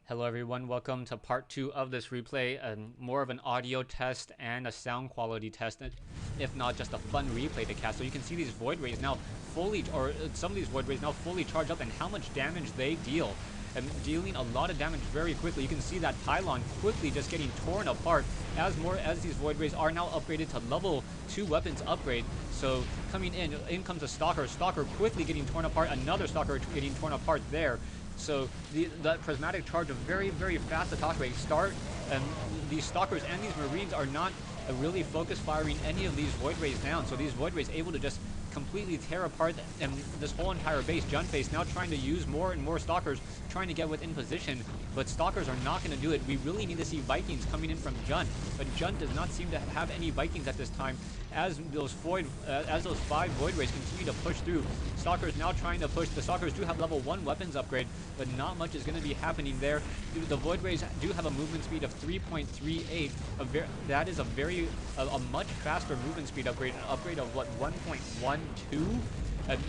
Hello everyone, welcome to part 2 of this replay, more of an audio test and a sound quality test, if not just a fun replay to cast. So you can see these Void Rays now fully, or some of these Void Rays now fully charged up and how much damage they deal. Dealing a lot of damage very quickly. You can see that pylon quickly just getting torn apart as these Void Rays are now upgraded to level 2 weapons upgrade. So coming in comes a Stalker quickly getting torn apart, another Stalker getting torn apart there. So the prismatic charge of very, very fast attack rate start, and these Stalkers and these Marines are not really focus firing any of these Void Rays down. So these Void Rays able to just completely tear apart this whole entire base. Juntface now trying to use more and more Stalkers, trying to get within position, but Stalkers are not going to do it. We really need to see Vikings coming in from Junt, but Junt does not seem to have any Vikings at this time. As those 5 Void Rays continue to push through, Stalkers now trying to push. The Stalkers do have level 1 weapons upgrade, but not much is going to be happening there. The Void Rays do have a movement speed of 3.38. That is a much faster movement speed upgrade, an upgrade of what, 1.12?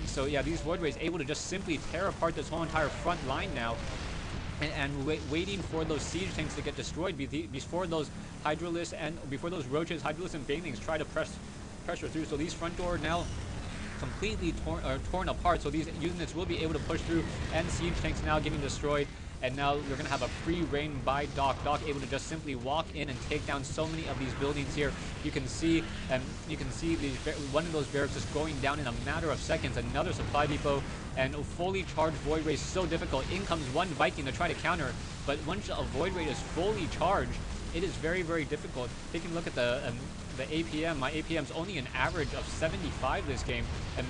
So yeah, these Void Rays able to just simply tear apart this whole entire front line now. And waiting for those siege tanks to get destroyed before those Hydralisks and before those Roaches, Hydralisks, and Banelings try to pressure through. So these front door now completely torn apart. So these units will be able to push through, and siege tanks now getting destroyed. And now you're going to have a free reign by Doc. Doc able to just simply walk in and take down so many of these buildings here. You can see one of those barracks just going down in a matter of seconds. Another supply depot and a fully charged Void Ray is so difficult. In comes one Viking to try to counter, but once a Void Ray is fully charged, it is very, very difficult. Taking a look at the APM, my APM's only an average of 75 this game, and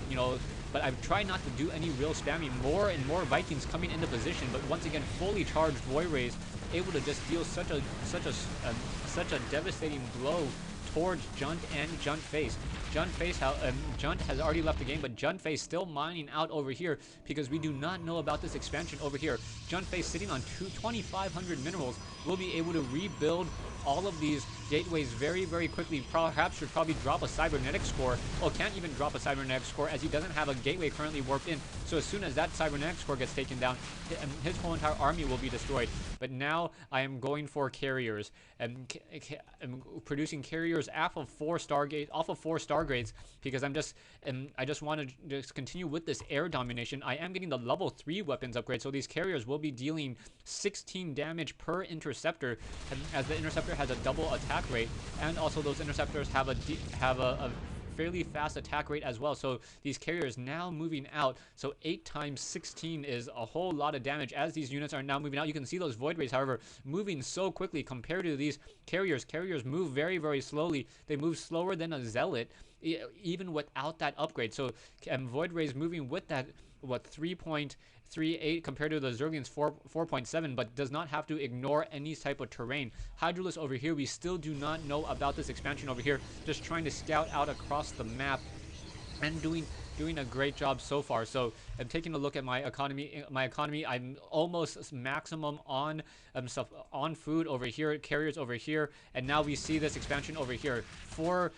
you know. But I've tried not to do any real spamming. More and more Vikings coming into position, but once again, fully charged Void Rays able to just deal such a devastating blow towards Junt and Juntface. Junt has already left the game, but Juntface still mining out over here because we do not know about this expansion over here. Juntface sitting on 2,500 minerals will be able to rebuild all of these gateways very, very quickly. Perhaps should probably drop a cybernetic score. Well, can't even drop a cybernetic score as he doesn't have a gateway currently warped in. So as soon as that cybernetic score gets taken down, his whole entire army will be destroyed. But now I am going for carriers and producing carriers off of 4 Stargates because I just want to just continue with this air domination. I am getting the level 3 weapons upgrade, so these carriers will be dealing 16 damage per interceptor, as the interceptor has a double attack rate, and also those interceptors have a fairly fast attack rate as well. So these carriers now moving out, so 8 times 16 is a whole lot of damage as these units are now moving out. You can see those Void Rays, however, moving so quickly compared to these carriers. Carriers move very, very slowly. They move slower than a Zealot, even without that upgrade. So Void Rays moving with that, what, 3.38 compared to the Zergling's 4.7, but does not have to ignore any type of terrain. Hydralisk over here, we still do not know about this expansion over here, just trying to scout out across the map and doing a great job so far. So I'm taking a look at my economy. I'm almost maximum on stuff on food over here, carriers over here, and now we see this expansion over here. Four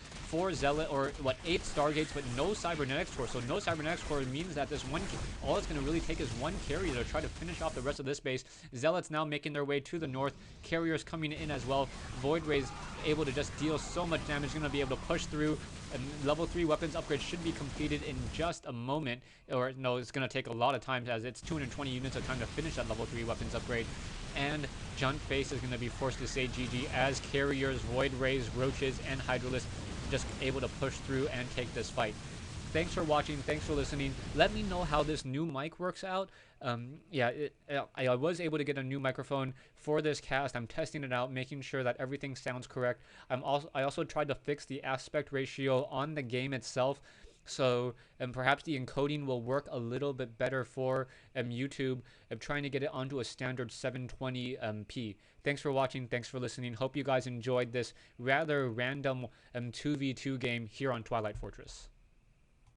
Zealot, or what, 8 Stargates, but no cybernetic score. So no cybernetic score means that this one, all it's going to really take is one carrier to try to finish off the rest of this base. Zealots now making their way to the north, carriers coming in as well. Void Rays able to just deal so much damage, going to be able to push through. And level 3 weapons upgrade should be completed in just a moment, or no, it's going to take a lot of time as it's 220 units of time to finish that level 3 weapons upgrade. And Juntface is going to be forced to say GG as carriers, Void Rays, Roaches, and Hydralisks just able to push through and take this fight. Thanks for watching. Thanks for listening. Let me know how this new mic works out. Yeah, I was able to get a new microphone for this cast. I'm testing it out, making sure that everything sounds correct. I also tried to fix the aspect ratio on the game itself, so perhaps the encoding will work a little bit better for YouTube. I'm trying to get it onto a standard 720p. Thanks for watching. Thanks for listening. Hope you guys enjoyed this rather random 2v2 game here on Twilight Fortress.